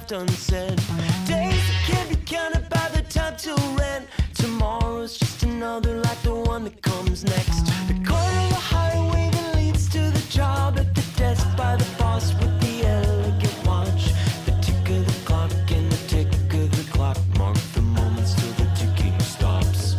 left unsaid. Days that can't be counted by the time till rent. Tomorrow's just another like the one that comes next. The corner of the highway that leads to the job at the desk by the boss with the elegant watch. The tick of the clock and the tick of the clock mark the moments till the ticking stops.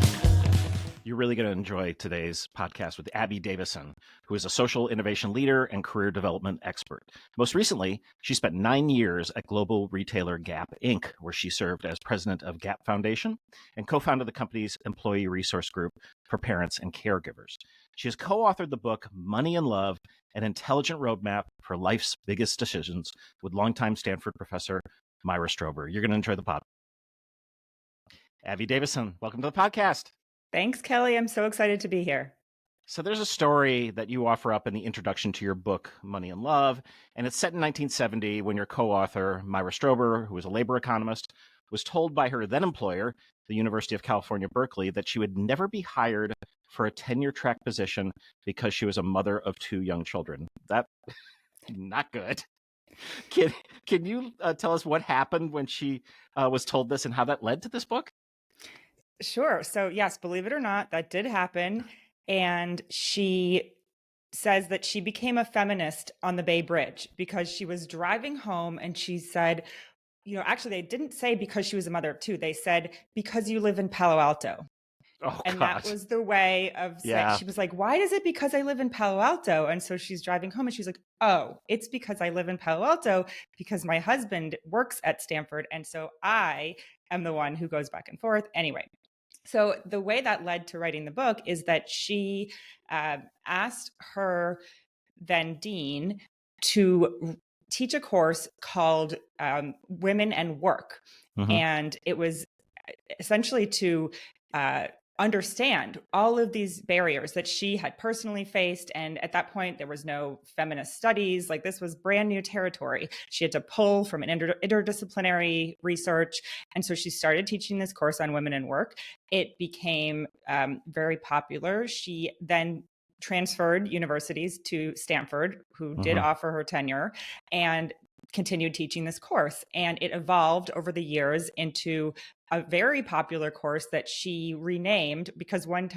You're really going to enjoy today's podcast with Abby Davisson, who is a social innovation leader and career development expert. Most recently, she spent 9 years at global retailer Gap Inc., where she served as president of Gap Foundation and co-founded the company's employee resource group for parents and caregivers. She has co-authored the book Money and Love, an intelligent roadmap for life's biggest decisions with longtime Stanford professor Myra Strober. You're going to enjoy the pod. Abby Davisson, welcome to the podcast. Thanks, Kelly. I'm so excited to be here. So there's a story that you offer up in the introduction to your book, Money and Love, and it's set in 1970 when your co-author, Myra Strober, who was a labor economist, was told by her then employer, the University of California, Berkeley, that she would never be hired for a tenure track position because she was a mother of 2 young children. That's not good. Can you tell us what happened when she was told this and how that led to this book? Sure. So yes, believe it or not, that did happen. And she says that she became a feminist on the Bay Bridge because she was driving home and she said, actually they didn't say because she was a mother of 2. They said, because you live in Palo Alto. Oh, and God. that was the way of saying, she was like, why is it because I live in Palo Alto? And so she's driving home and she's like, oh, it's because I live in Palo Alto because my husband works at Stanford. And so I am the one who goes back and forth. Anyway, so the way that led to writing the book is that she asked her then dean to teach a course called Women and Work. Mm-hmm. And it was essentially to understand all of these barriers that she had personally faced. And at that point, there was no feminist studies. Like, this was brand new territory. She had to pull from an interdisciplinary research. And so she started teaching this course on women and work. It became very popular. She then transferred universities to Stanford, who did offer her tenure, and continued teaching this course. And it evolved over the years into a very popular course that she renamed because one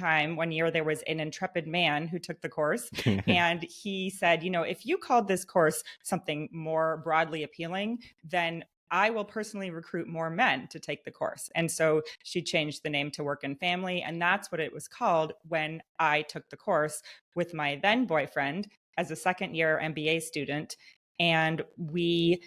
year there was an intrepid man who took the course and he said, if you called this course something more broadly appealing, then I will personally recruit more men to take the course. And so she changed the name to Work and Family. And that's what it was called when I took the course with my then boyfriend as a second-year MBA student. And we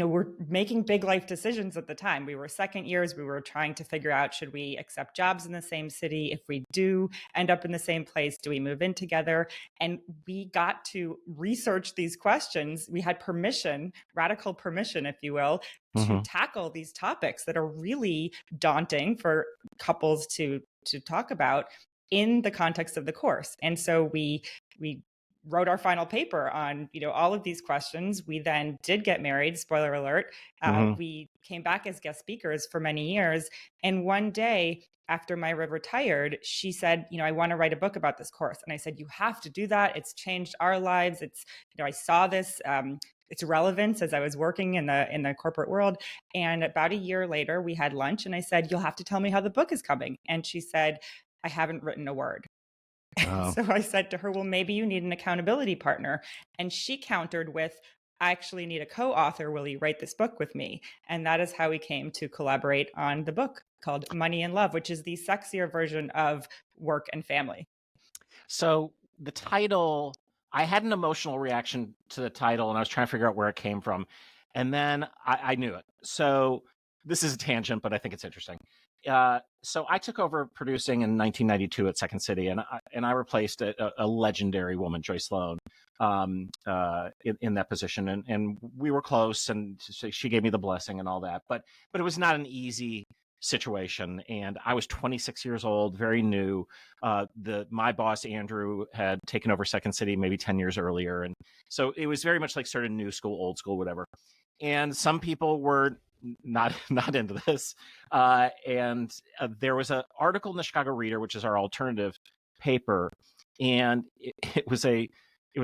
were making big life decisions at the time. We were second years. We were trying to figure out, should we accept jobs in the same city? If we do end up in the same place, do we move in together? And we got to research these questions. We had permission, radical permission, if you will, to tackle these topics that are really daunting for couples to talk about in the context of the course. And so we wrote our final paper on, all of these questions. We then did get married, spoiler alert. We came back as guest speakers for many years. And one day after Myra retired, she said, I want to write a book about this course. And I said, you have to do that. It's changed our lives. It's, I saw this, its relevance as I was working in the corporate world. And about a year later, we had lunch and I said, you'll have to tell me how the book is coming. And she said, I haven't written a word. Oh. So I said to her, well, maybe you need an accountability partner. And she countered with, I actually need a co-author. Will you write this book with me? And that is how we came to collaborate on the book called Money and Love, which is the sexier version of Work and Family. So the title, I had an emotional reaction to the title and I was trying to figure out where it came from. And then I knew it. So this is a tangent, but I think it's interesting. So I took over producing in 1992 at Second City, and I replaced a legendary woman, Joyce Sloan, in that position, and we were close, and she gave me the blessing and all that. But it was not an easy situation, and I was 26 years old, very new. My boss Andrew had taken over Second City maybe 10 years earlier, and so it was very much like sort of new school, old school, whatever. And some people were not into this. And there was an article in the Chicago Reader, which is our alternative paper, and it was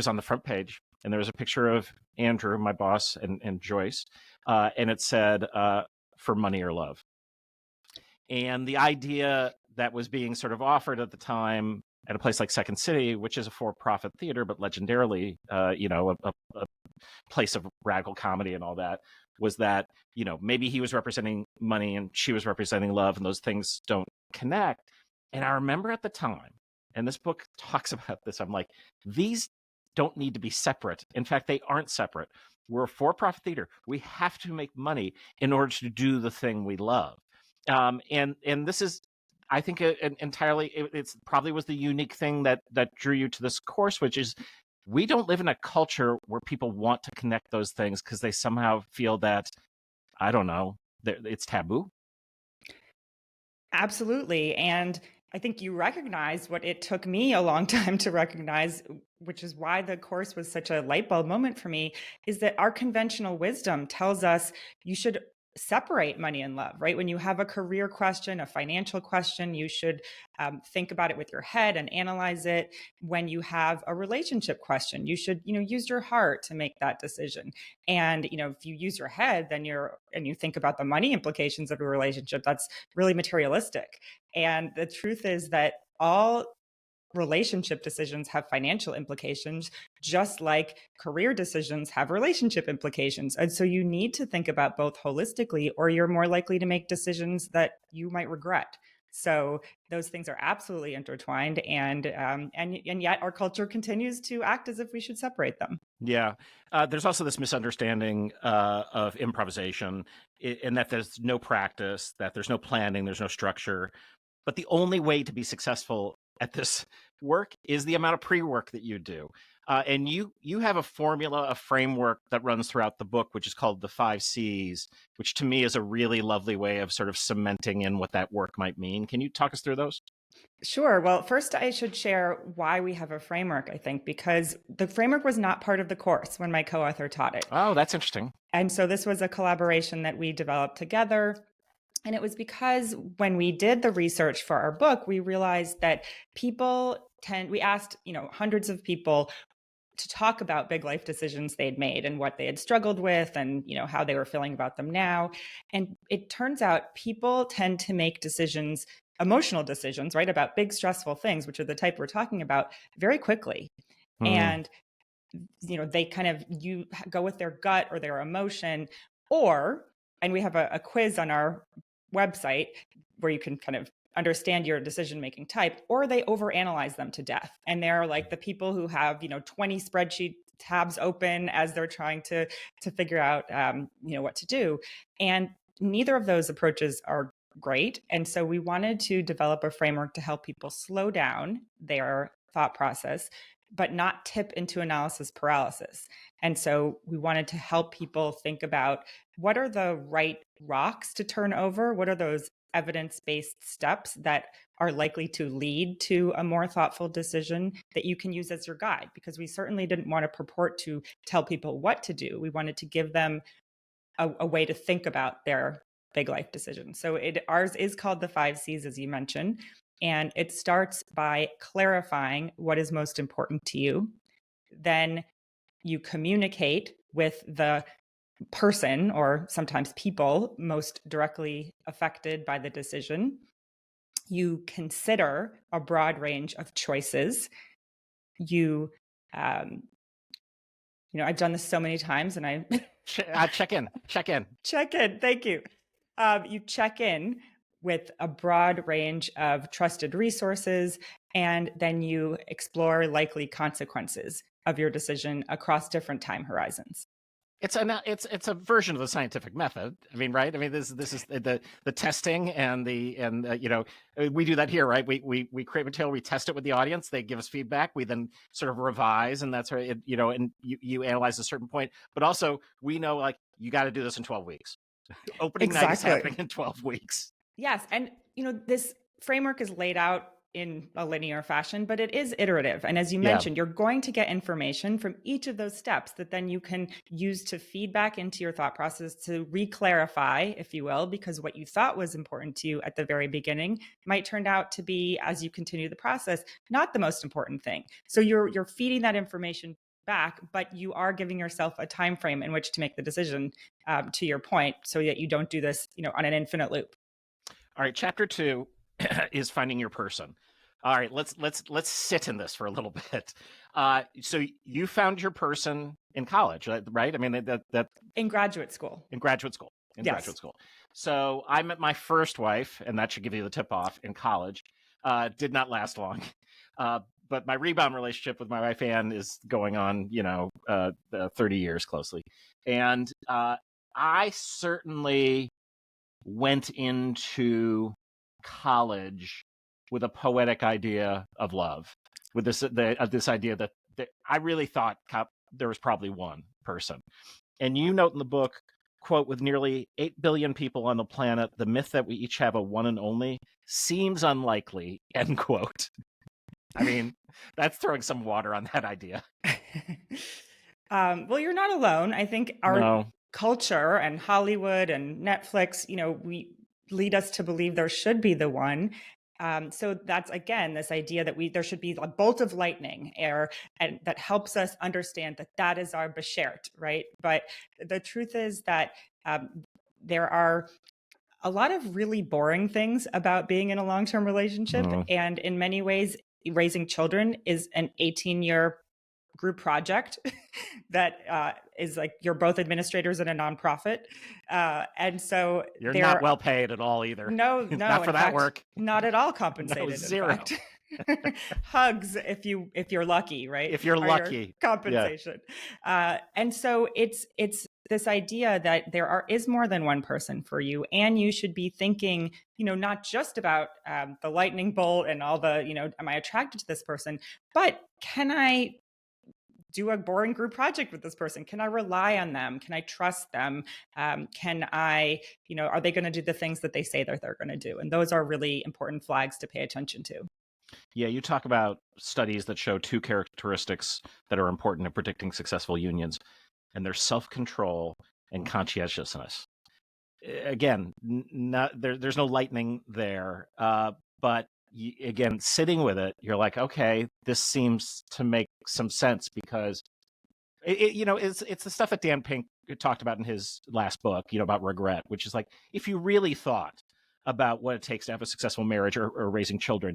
on the front page, and there was a picture of Andrew, my boss, and Joyce, and it said, for money or love. And the idea that was being sort of offered at the time at a place like Second City, which is a for-profit theater, but legendarily, a place of radical comedy and all that, was that, maybe he was representing money and she was representing love, and those things don't connect. And I remember at the time, and this book talks about this, I'm like, these don't need to be separate. In fact, they aren't separate. We're a for-profit theater. We have to make money in order to do the thing we love. And this is, I think, entirely, it's probably was the unique thing that drew you to this course, which is we don't live in a culture where people want to connect those things because they somehow feel that, I don't know, it's taboo. Absolutely. And I think you recognize what it took me a long time to recognize, which is why the course was such a light bulb moment for me, is that our conventional wisdom tells us you should separate money and love, right? When you have a career question, a financial question, you should think about it with your head and analyze it. When you have a relationship question, you should, use your heart to make that decision. And, if you use your head, then you think about the money implications of your relationship, that's really materialistic. And the truth is that all relationship decisions have financial implications, just like career decisions have relationship implications. And so you need to think about both holistically, or you're more likely to make decisions that you might regret. So those things are absolutely intertwined, and yet our culture continues to act as if we should separate them. Yeah. There's also this misunderstanding of improvisation, in that there's no practice, that there's no planning, there's no structure. But the only way to be successful at this work is the amount of pre-work that you do. And you have a formula, a framework that runs throughout the book, which is called the 5 C's, which to me is a really lovely way of sort of cementing in what that work might mean. Can you talk us through those? Sure. Well, first I should share why we have a framework, I think, because the framework was not part of the course when my co-author taught it. Oh, that's interesting. And so this was a collaboration that we developed together. And it was because when we did the research for our book, we realized that we asked, hundreds of people to talk about big life decisions they'd made and what they had struggled with, and, how they were feeling about them now. And it turns out people tend to make decisions, emotional decisions, right, about big stressful things, which are the type we're talking about, very quickly. And, they you go with their gut or their emotion, and we have a quiz on our website where you can kind of understand your decision-making type, or they overanalyze them to death. And they're like the people who have, 20 spreadsheet tabs open as they're trying to figure out, what to do. And neither of those approaches are great. And so we wanted to develop a framework to help people slow down their thought process, but not tip into analysis paralysis. And so we wanted to help people think about what are the right rocks to turn over? What are those evidence-based steps that are likely to lead to a more thoughtful decision that you can use as your guide? Because we certainly didn't want to purport to tell people what to do. We wanted to give them a way to think about their big life decisions. So ours is called the 5 C's, as you mentioned. And it starts by clarifying what is most important to you. Then you communicate with the person, or sometimes people, most directly affected by the decision. You consider a broad range of choices. I've done this so many times, and I check in. Check in. Thank you. You check in with a broad range of trusted resources, and then you explore likely consequences of your decision across different time horizons. It's a version of the scientific method. I mean, right? I mean, this is the testing and we do that here, right? We create material, we test it with the audience, they give us feedback, we then sort of revise, and that's right. And you analyze a certain point, but also we know, like, you got to do this in 12 weeks. Opening night is happening in 12 weeks. Yes, and this framework is laid out in a linear fashion, but it is iterative. And as you mentioned, you're going to get information from each of those steps that then you can use to feed back into your thought process, to re-clarify, if you will, because what you thought was important to you at the very beginning might turn out to be, as you continue the process, not the most important thing. So you're feeding that information back, but you are giving yourself a time frame in which to make the decision, to your point, so that you don't do this, on an infinite loop. All right, chapter 2 is finding your person. All right, let's sit in this for a little bit. So you found your person in college, right? I mean, that In graduate school. in graduate school. Yes. So I met my first wife, and that should give you the tip off, in college. Did not last long. But my rebound relationship with my wife Ann is going on, 30 years closely. And I certainly went into college with a poetic idea of love, with this idea that I really thought there was probably one person. And you note in the book, quote, with nearly 8 billion people on the planet, the myth that we each have a one and only seems unlikely, end quote. I mean, that's throwing some water on that idea. Well, you're not alone. I think our culture and Hollywood and Netflix, we lead us to believe there should be the one. So that's, again, this idea that there should be a bolt of lightning and that helps us understand that is our beshert, right? But the truth is that there are a lot of really boring things about being in a long-term relationship. And in many ways, raising children is an 18-year group project that is like, you're both administrators in a nonprofit. And so you're not well paid at all either. No, not for that work. Not at all compensated. No, zero. Hugs if you're lucky, right? If you're lucky. Compensation. Yeah. And so it's this idea that there is more than one person for you, and you should be thinking, not just about the lightning bolt and all the, am I attracted to this person, but can I do a boring group project with this person? Can I rely on them? Can I trust them? Can I, are they going to do the things that they say that they're going to do? And those are really important flags to pay attention to. Yeah, you talk about studies that show 2 characteristics that are important in predicting successful unions, and they're self-control and conscientiousness. Again, there's no lightning there, but again, sitting with it, you're like, okay, this seems to make some sense, because it's the stuff that Dan Pink talked about in his last book, about regret, which is like, if you really thought about what it takes to have a successful marriage or raising children,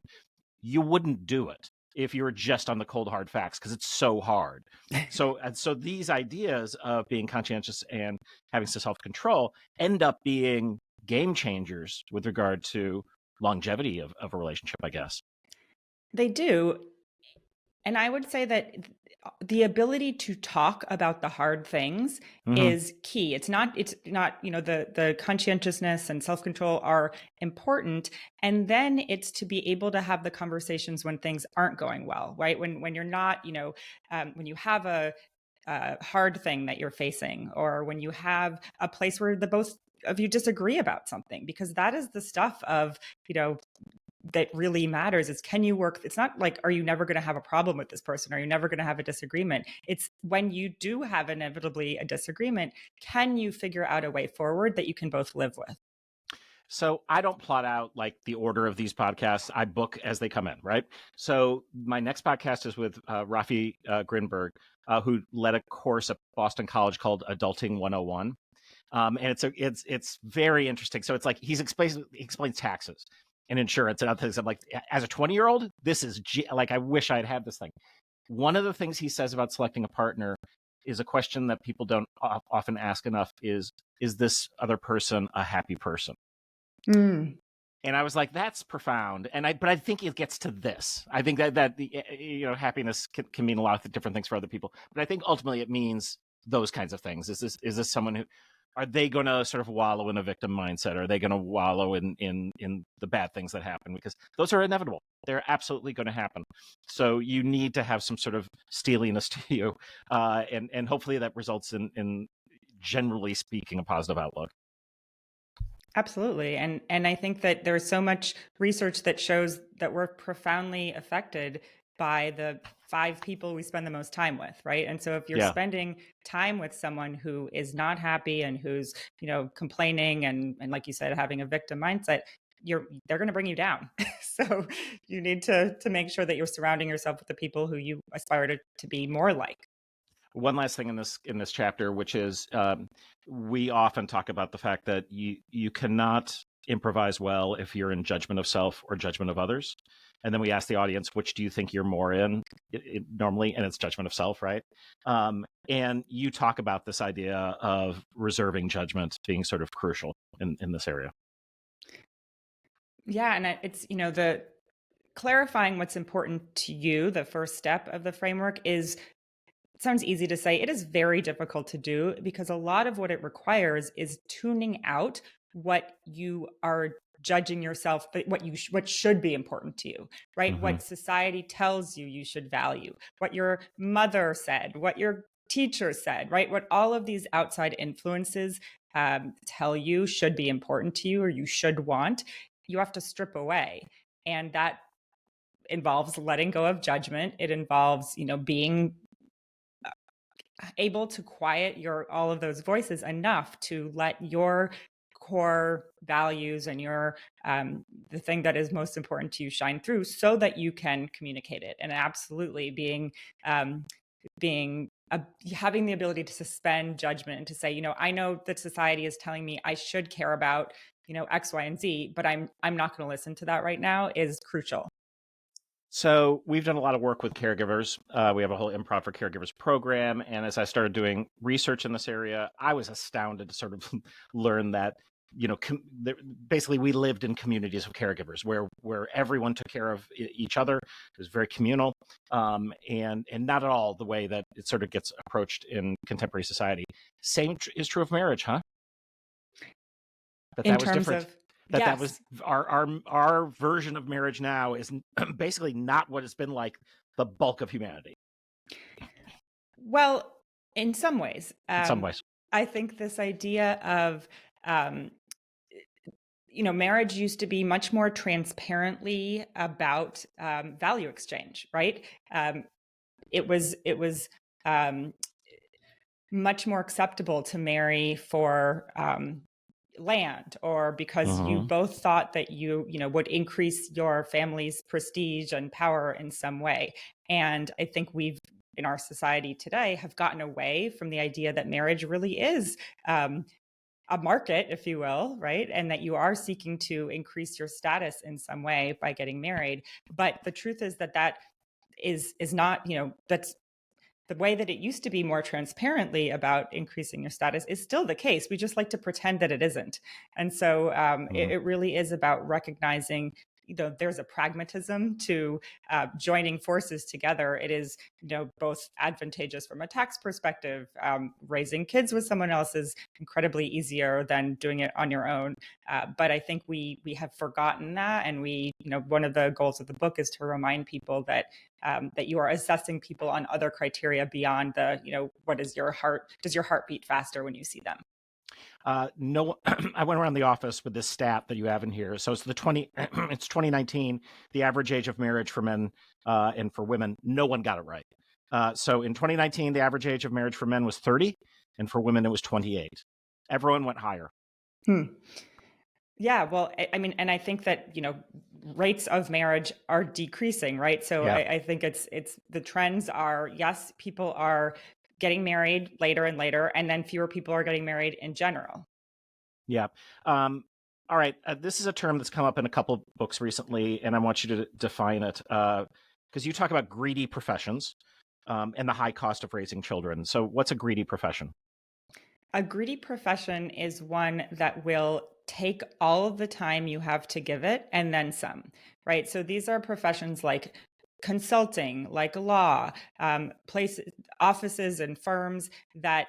you wouldn't do it if you were just on the cold hard facts, because it's so hard. So these ideas of being conscientious and having self-control end up being game changers with regard to longevity of a relationship, I guess. They do. And I would say that the ability to talk about the hard things is key. It's not, the conscientiousness and self-control are important. And then it's to be able to have the conversations when things aren't going well, right? When you're not, when you have a hard thing that you're facing, or when you have a place where the both of you disagree about something, because that is the stuff of, that really matters. Is, can you work? It's not like, are you never going to have a problem with this person? Are you never going to have a disagreement? It's when you do have inevitably a disagreement, can you figure out a way forward that you can both live with? So I don't plot out like the order of these podcasts. I book as they come in, right? So my next podcast is with Rafi Grinberg, who led a course at Boston College called Adulting 101. And it's very interesting. So it's like he explains taxes and insurance and other things. I'm like, as a 20-year-old, this is like, I wish I'd had this thing. One of the things he says about selecting a partner is a question that people don't often ask enough: is this other person a happy person? And I was like, that's profound. But I think it gets to this. I think that the happiness can mean a lot of different things for other people. But I think ultimately it means those kinds of things. Is this someone who, are they going to sort of wallow in a victim mindset? Are they going to wallow in the bad things that happen? Because those are inevitable. They're absolutely going to happen. So you need to have some sort of steeliness to you. And hopefully that results in generally speaking, a positive outlook. Absolutely. And I think that there's so much research that shows that we're profoundly affected by the 5 people we spend the most time with, right? And so if you're spending time with someone who is not happy and who's, complaining and like you said, having a victim mindset, they're going to bring you down. So you need to make sure that you're surrounding yourself with the people who you aspire to be more like. one last thing in this chapter, which is we often talk about the fact that you cannot improvise well if you're in judgment of self or judgment of others. And then we ask the audience, which do you think you're more in normally? And it's judgment of self, right? And you talk about this idea of reserving judgment being sort of crucial in this area. Yeah, and it's, the clarifying what's important to you, the first step of the framework is, it sounds easy to say, it is very difficult to do, because a lot of what it requires is tuning out what you are judging yourself, what should be important to you, right? Mm-hmm. What society tells you should value, what your mother said, what your teacher said, right? What all of these outside influences tell you should be important to you or you should want, you have to strip away. And that involves letting go of judgment. It involves, being able to quiet all of those voices enough to let your core values and your the thing that is most important to you shine through, so that you can communicate it. And absolutely having the ability to suspend judgment and to say, I know that society is telling me I should care about X, Y, and Z, but I'm not going to listen to that right now, is crucial. So we've done a lot of work with caregivers. We have a whole Improv for Caregivers program. And as I started doing research in this area, I was astounded to sort of learn that, basically we lived in communities of caregivers where everyone took care of each other. It was very communal, and not at all the way that it sort of gets approached in contemporary society. Same is true of marriage, huh? That was different. That yes. That was our version of marriage now is basically not what it's been like the bulk of humanity. Well, in some ways. I think this idea of, marriage used to be much more transparently about value exchange, right? It was much more acceptable to marry for land, or because you both thought that you would increase your family's prestige and power in some way. And I think we've, in our society today, have gotten away from the idea that marriage really is a market, if you will, right? And that you are seeking to increase your status in some way by getting married. But the truth is that is not, that's the way that it used to be more transparently about increasing your status is still the case. We just like to pretend that it isn't. And so it really is about recognizing, there's a pragmatism to joining forces together. It is, both advantageous from a tax perspective. Raising kids with someone else is incredibly easier than doing it on your own. But I think we have forgotten that. And one of the goals of the book is to remind people that you are assessing people on other criteria beyond the, does your heart beat faster when you see them? No, I went around the office with this stat that you have in here. So it's it's 2019, the average age of marriage for men and for women. No one got it right. So in 2019, the average age of marriage for men was 30, and for women it was 28. Everyone went higher. Yeah, well, I mean, and I think that, rates of marriage are decreasing, right? So yeah. I think it's the trends are, yes, people are getting married later and later, and then fewer people are getting married in general. Yeah. All right. This is a term that's come up in a couple of books recently, and I want you to define it because you talk about greedy professions and the high cost of raising children. So what's a greedy profession? A greedy profession is one that will take all of the time you have to give it and then some, right? So these are professions like consulting, like law, places, offices and firms that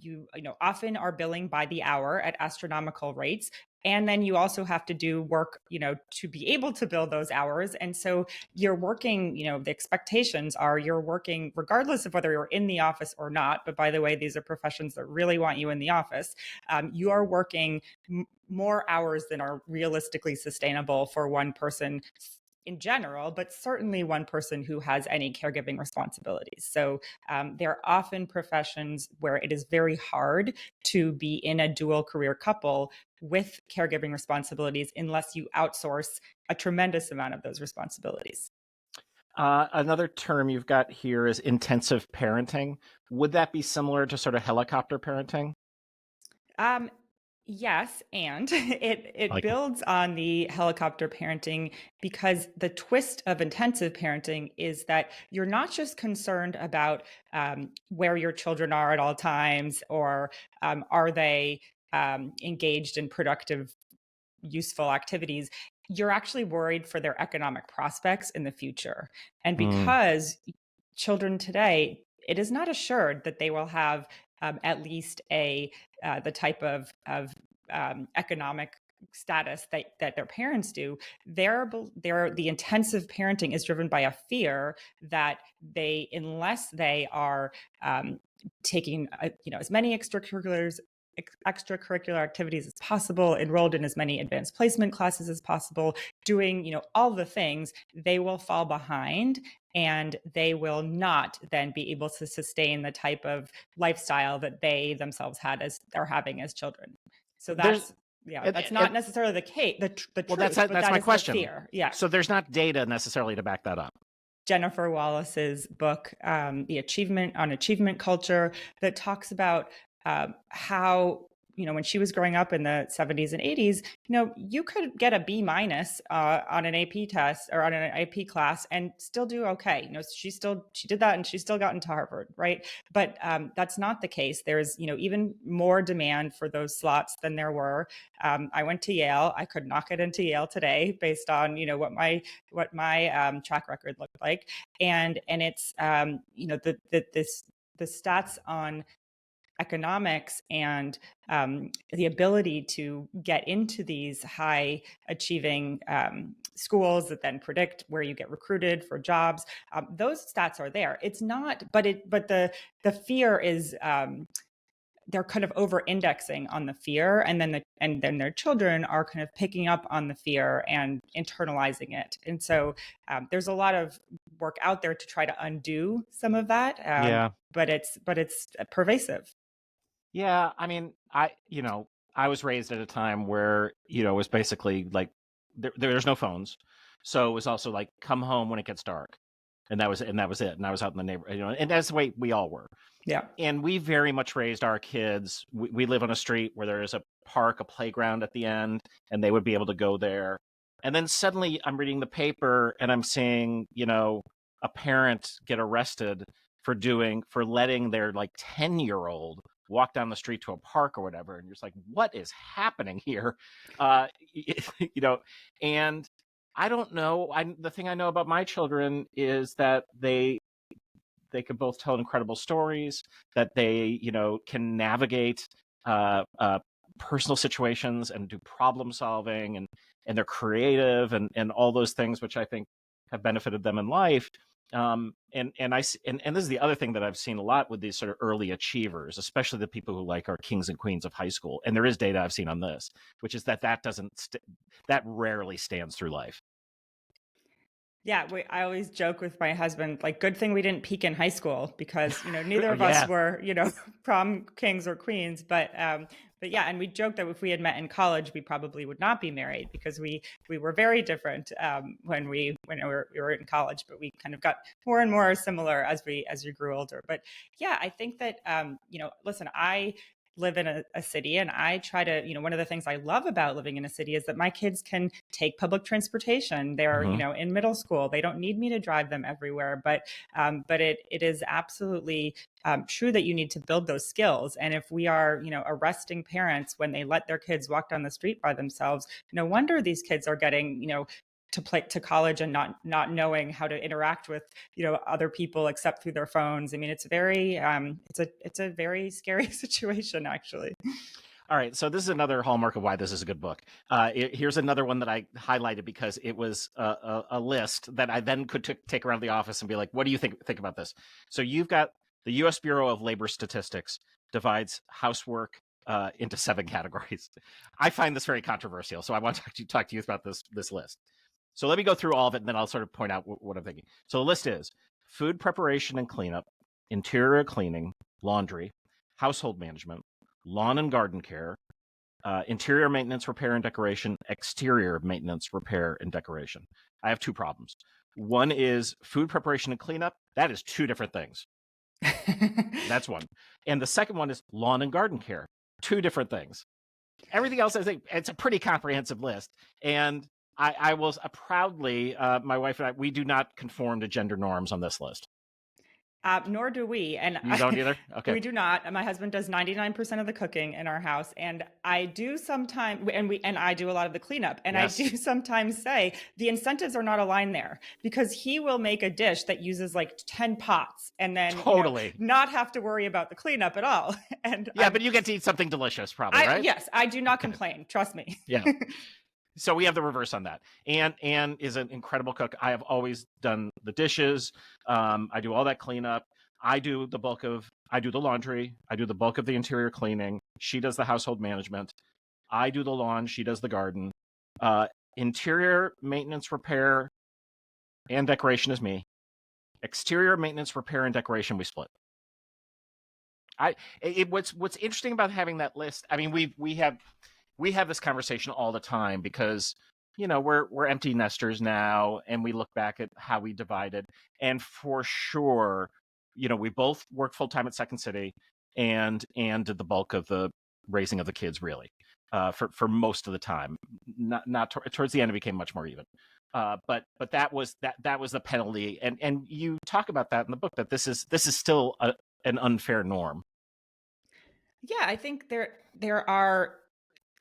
you often are billing by the hour at astronomical rates. And then you also have to do work, to be able to bill those hours. And so you're working, the expectations are you're working regardless of whether you're in the office or not. But by the way, these are professions that really want you in the office. You are working more hours than are realistically sustainable for one person in general, but certainly one person who has any caregiving responsibilities. So there are often professions where it is very hard to be in a dual career couple with caregiving responsibilities unless you outsource a tremendous amount of those responsibilities. Another term you've got here is intensive parenting. Would that be similar to sort of helicopter parenting? Um, yes, and it Like, builds on the helicopter parenting because the twist of intensive parenting is that you're not just concerned about where your children are at all times, or are they engaged in productive, useful activities. You're actually worried for their economic prospects in the future. And mm, because children today, it is not assured that they will have at least the type of economic status that their parents do. The intensive parenting is driven by a fear that unless they are taking as many extracurricular activities as possible, enrolled in as many advanced placement classes as possible, doing all the things, they will fall behind, and they will not then be able to sustain the type of lifestyle that they themselves are having as children. So there's that's and not necessarily the case, the well, truth, but that's that my is the question. fear. Yeah. So there's not data necessarily to back that up. Jennifer Wallace's book, The Achievement Culture, that talks about how, when she was growing up in the 70s and 80s, you could get a B minus on an AP test or on an AP class and still do okay. She did that, and she still got into Harvard, right? But that's not the case. There's, even more demand for those slots than there were. I went to Yale. I could not get into Yale today based on, what my track record looked like. And it's, the stats on economics and the ability to get into these high achieving schools that then predict where you get recruited for jobs. Those stats are there. It's not, but the fear is, they're kind of over indexing on the fear, and then their children are kind of picking up on the fear and internalizing it. And so there's a lot of work out there to try to undo some of that. Yeah. But it's pervasive. Yeah, I mean, I was raised at a time where, it was basically like there's no phones. So it was also like come home when it gets dark. And that was it. And I was out in the neighborhood, and that's the way we all were. Yeah. And we very much raised our kids. We live on a street where there is a park, a playground at the end, and they would be able to go there. And then suddenly I'm reading the paper and I'm seeing, a parent get arrested for letting their like 10-year-old walk down the street to a park or whatever. And you're just like, what is happening here? And I don't know. The thing I know about my children is that they could both tell incredible stories, that they, can navigate personal situations and do problem solving, and they're creative and all those things, which I think have benefited them in life. And this is the other thing that I've seen a lot with these sort of early achievers, especially the people who like are kings and queens of high school. And there is data I've seen on this, which is that that rarely stands through life. Yeah, I always joke with my husband, like, good thing we didn't peak in high school, because neither of Yeah. us were prom kings or queens. But yeah, and we joke that if we had met in college, we probably would not be married, because we were very different when we were in college, but we kind of got more and more similar as we grew older. But yeah, I think that listen, I live in a city, and I try to, one of the things I love about living in a city is that my kids can take public transportation. They're, in middle school. They don't need me to drive them everywhere, but it is absolutely true that you need to build those skills. And if we are, arresting parents when they let their kids walk down the street by themselves, no wonder these kids are getting, to college and not knowing how to interact with other people except through their phones. I mean, it's very it's a very scary situation, actually. All right, so this is another hallmark of why this is a good book. Here's another one that I highlighted because it was a list that I then could take around the office and be like, what do you think about this? So you've got the U.S. Bureau of Labor Statistics divides housework into 7 categories. I find this very controversial, so I want to talk to you about this list. So let me go through all of it, and then I'll sort of point out what I'm thinking. So the list is food preparation and cleanup, interior cleaning, laundry, household management, lawn and garden care, interior maintenance, repair, and decoration, exterior maintenance, repair, and decoration. I have two problems. One is food preparation and cleanup. That is two different things. That's one. And the second one is lawn and garden care. Two different things. Everything else, I think, it's a pretty comprehensive list. And I will proudly, my wife and I, we do not conform to gender norms on this list. Nor do we. And You don't either? Okay. We do not. My husband does 99% of the cooking in our house, and I do sometimes, and I do a lot of the cleanup. And Yes. I do sometimes say the incentives are not aligned there, because he will make a dish that uses like 10 pots, and then Totally. not have to worry about the cleanup at all. And Yeah, but you get to eat something delicious, probably, right? Yes, I do not complain. Trust me. Yeah. So we have the reverse on that. Anne is an incredible cook. I have always done the dishes. I do all that cleanup. I do the laundry. I do the bulk of the interior cleaning. She does the household management. I do the lawn. She does the garden. Interior maintenance, repair, and decoration is me. Exterior maintenance, repair, and decoration, we split. What's interesting about having that list, I mean, we have this conversation all the time because, we're empty nesters now, and we look back at how we divided. And for sure, we both work full time at Second City and did the bulk of the raising of the kids, really, for most of the time. Not towards the end, it became much more even. But that was the penalty, and you talk about that in the book, that this is still an unfair norm. Yeah, I think there are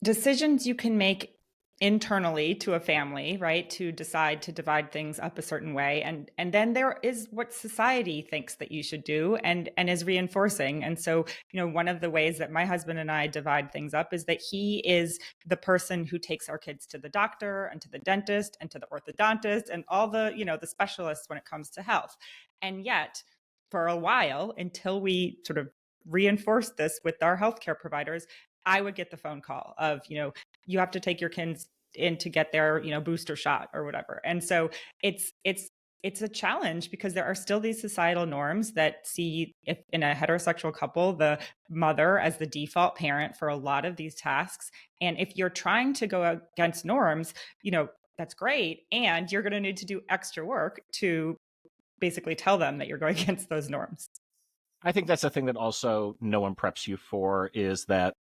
decisions you can make internally to a family, right, to decide to divide things up a certain way, and then there is what society thinks that you should do and is reinforcing. And so, one of the ways that my husband and I divide things up is that he is the person who takes our kids to the doctor and to the dentist and to the orthodontist and all the the specialists when it comes to health. And yet, for a while, until we sort of reinforce this with our healthcare providers, I would get the phone call of, you have to take your kids in to get their, booster shot or whatever. And so it's a challenge, because there are still these societal norms that see, if in a heterosexual couple, the mother as the default parent for a lot of these tasks. And if you're trying to go against norms, that's great. And you're going to need to do extra work to basically tell them that you're going against those norms. I think that's the thing that also no one preps you for, is that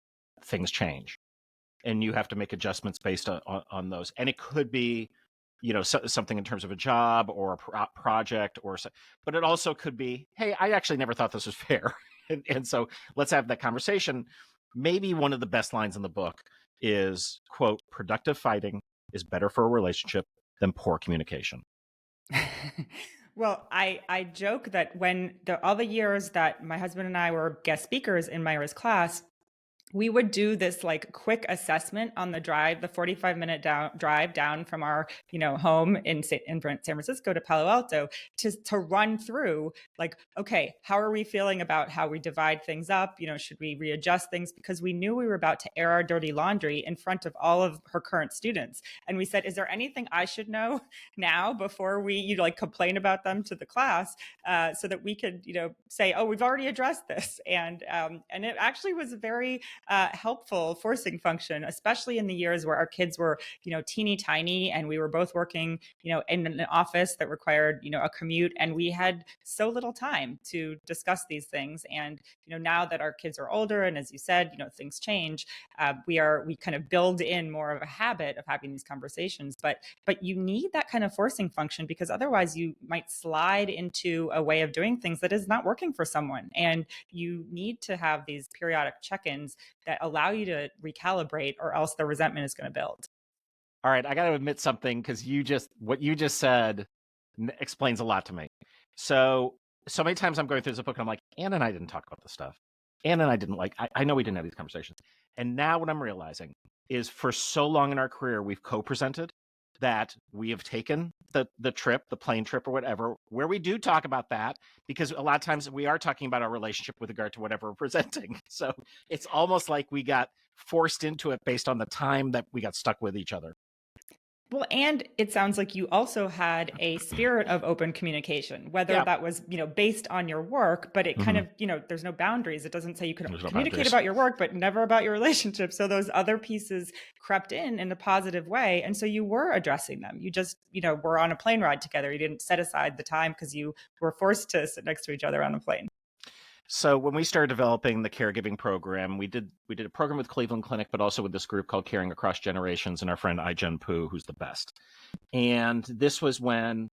things change and you have to make adjustments based on those. And it could be, something in terms of a job or a project, but it also could be, hey, I actually never thought this was fair. and so let's have that conversation. Maybe one of the best lines in the book is, quote, "Productive fighting is better for a relationship than poor communication." Well, I joke that when all the years that my husband and I were guest speakers in Myra's class, we would do this like quick assessment on the drive, the 45-minute drive down from our, home in San Francisco to Palo Alto, to run through like, okay, how are we feeling about how we divide things up? Should we readjust things? Because we knew we were about to air our dirty laundry in front of all of her current students. And we said, is there anything I should know now before we, complain about them to the class, so that we could, say, oh, we've already addressed this. And it actually was very helpful forcing function, especially in the years where our kids were, teeny tiny, and we were both working, in an office that required, a commute, and we had so little time to discuss these things. And, now that our kids are older, and as you said, things change, we kind of build in more of a habit of having these conversations. But you need that kind of forcing function, because otherwise you might slide into a way of doing things that is not working for someone. And you need to have these periodic check-ins that allow you to recalibrate, or else the resentment is going to build. All right, I got to admit something, because what you just said explains a lot to me. So many times I'm going through this book and I'm like, Anne and I didn't talk about this stuff. Anne and I didn't I know we didn't have these conversations. And now what I'm realizing is, for so long in our career, we've co-presented, that we have taken the trip, the plane trip or whatever, where we do talk about that, because a lot of times we are talking about our relationship with regard to whatever we're presenting. So it's almost like we got forced into it based on the time that we got stuck with each other. Well, and it sounds like you also had a spirit of open communication, whether Yeah. that was, based on your work, but it kind Mhm. of, there's no boundaries. It doesn't say you could There's no communicate boundaries. about your work, but never about your relationship. So those other pieces crept in a positive way. And so you were addressing them. You just, were on a plane ride together. You didn't set aside the time because you were forced to sit next to each other on a plane. So when we started developing the caregiving program, we did a program with Cleveland Clinic, but also with this group called Caring Across Generations, and our friend Ai-jen Poo, who's the best. And this was when,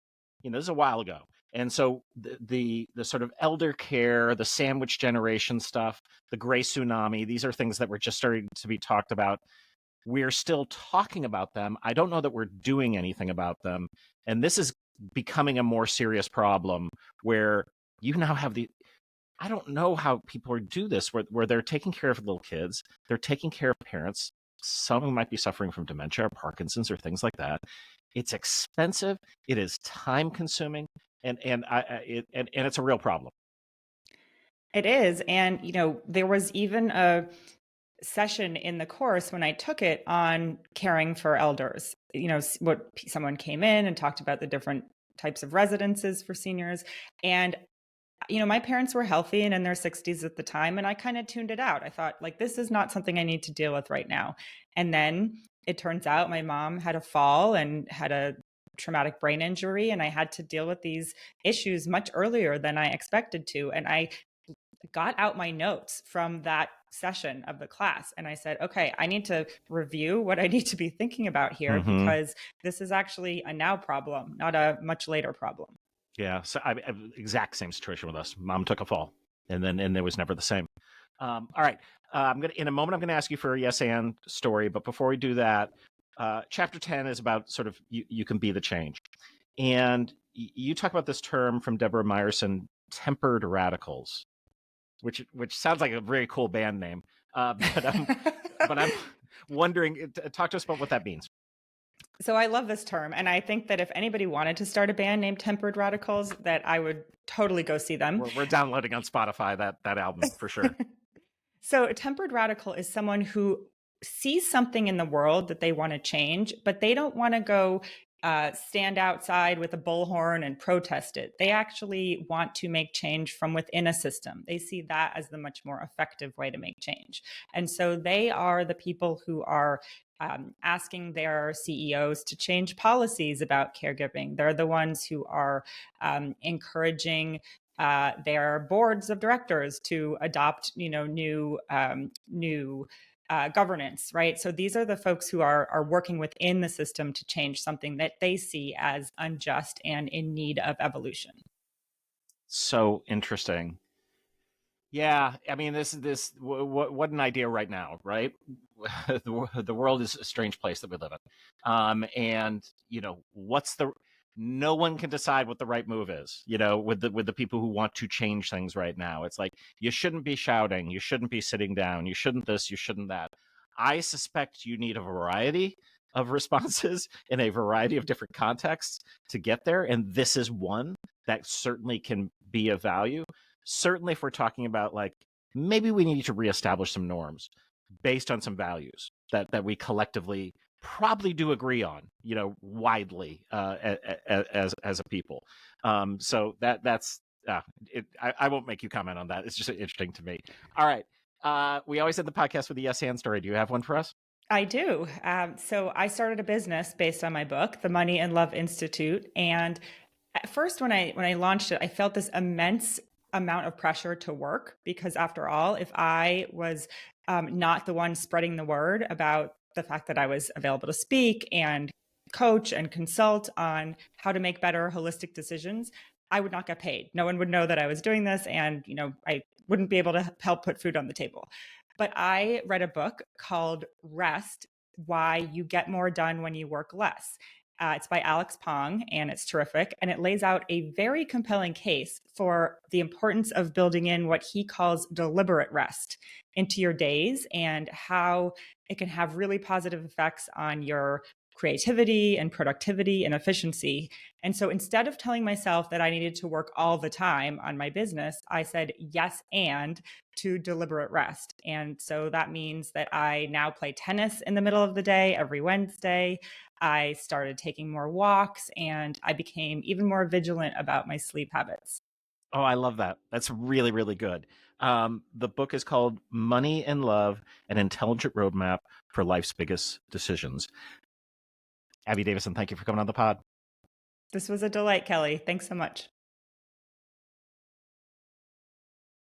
this is a while ago. And so the sort of elder care, the sandwich generation stuff, the gray tsunami, these are things that were just starting to be talked about. We're still talking about them. I don't know that we're doing anything about them. And this is becoming a more serious problem where you now have I don't know how people do this, where they're taking care of little kids, they're taking care of parents. Some who might be suffering from dementia or Parkinson's or things like that. It's expensive. It is time consuming, and it's a real problem. It is. And, there was even a session in the course when I took it on caring for elders. Someone came in and talked about the different types of residences for seniors. And my parents were healthy and in their 60s at the time, and I kind of tuned it out. I thought, like, this is not something I need to deal with right now. And then it turns out my mom had a fall and had a traumatic brain injury, and I had to deal with these issues much earlier than I expected to. And I got out my notes from that session of the class and I said, okay, I need to review what I need to be thinking about here because this is actually a now problem, not a much later problem. Yeah, so exact same situation with us. Mom took a fall, and it was never the same. All right, in a moment I'm gonna ask you for a yes and story, but before we do that, chapter 10 is about sort of you can be the change, and you talk about this term from Deborah Meyerson, tempered radicals, which sounds like a very cool band name, but I'm wondering, talk to us about what that means. So I love this term. And I think that if anybody wanted to start a band named Tempered Radicals, that I would totally go see them. We're downloading on Spotify that album for sure. So a tempered radical is someone who sees something in the world that they want to change, but they don't want to go stand outside with a bullhorn and protest it. They actually want to make change from within a system. They see that as the much more effective way to make change. And so they are the people who are asking their CEOs to change policies about caregiving. They're the ones who are encouraging their boards of directors to adopt, new governance, right? So these are the folks who are working within the system to change something that they see as unjust and in need of evolution. So interesting. Yeah, I mean, what an idea right now, right? The world is a strange place that we live in, and no one can decide what the right move is. With the people who want to change things right now, it's like you shouldn't be shouting, you shouldn't be sitting down, you shouldn't this, you shouldn't that. I suspect you need a variety of responses in a variety of different contexts to get there, and this is one that certainly can be of value. Certainly if we're talking about like maybe we need to reestablish some norms based on some values that we collectively probably do agree on, widely as a people. So that's it. I won't make you comment on that. It's just interesting to me. All right. We always end the podcast with a yes and story. Do you have one for us? I do. So I started a business based on my book, The Money and Love Institute. And at first, when I launched it, I felt this immense amount of pressure to work because, after all, if I was not the one spreading the word about the fact that I was available to speak and coach and consult on how to make better holistic decisions, I would not get paid. No one would know that I was doing this, and I wouldn't be able to help put food on the table. But I read a book called Rest: Why You Get More Done When You Work Less. It's by Alex Pong, and it's terrific. And it lays out a very compelling case for the importance of building in what he calls deliberate rest into your days and how it can have really positive effects on your creativity and productivity and efficiency. And so instead of telling myself that I needed to work all the time on my business, I said yes and to deliberate rest. And so that means that I now play tennis in the middle of the day every Wednesday. I started taking more walks, and I became even more vigilant about my sleep habits. Oh, I love that. That's really, really good. The book is called Money and Love, an Intelligent Roadmap for Life's Biggest Decisions. Abby Davisson, thank you for coming on the pod. This was a delight, Kelly. Thanks so much.